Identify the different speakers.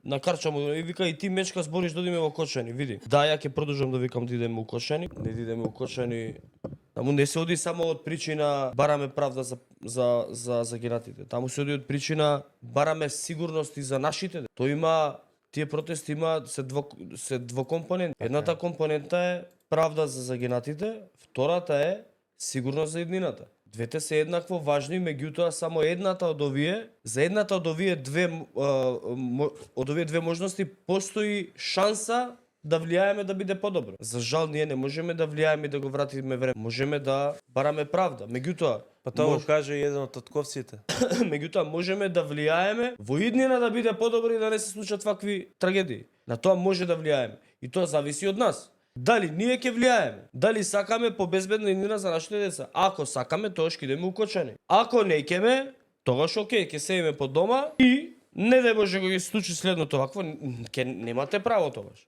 Speaker 1: на карча му и вика и ти мечка збориш да одиме во Кочани, види. Да, ја ќе продолжам да викам да идеме во Кочани, не да идеме во Кочани. Таму не се оди само од причина бараме правда за загинатите. Таму се оди од причина бараме сигурност и за нашите. Тој има тие протести се двокомпонент. Едната компонента е правда за загинатите, втората е сигурност за иднината. Двете се еднакво важни, меѓутоа само едната од овие две можности постои шанса да влијаеме да биде подобро. За жал ние не можеме да влијаеме и да го вратиме време. Можеме да бараме правда. Меѓутоа,
Speaker 2: Па тоа го каже и еден од татковците.
Speaker 1: меѓутоа можеме да влијаеме во иднина да биде подобро и да не се случат вакви трагедии. На тоа може да влијаеме и тоа зависи од нас. Дали ние ќе влијаеме? Дали сакаме побезбедна иднина за нашите деца? Ако сакаме, тогаш ќе идеме у Кочани. Ако не ќеме, тогаш окей, ќе седиме по дома и не дај Боже кога ќе се случи следното вакво, ќе немате право тогаш.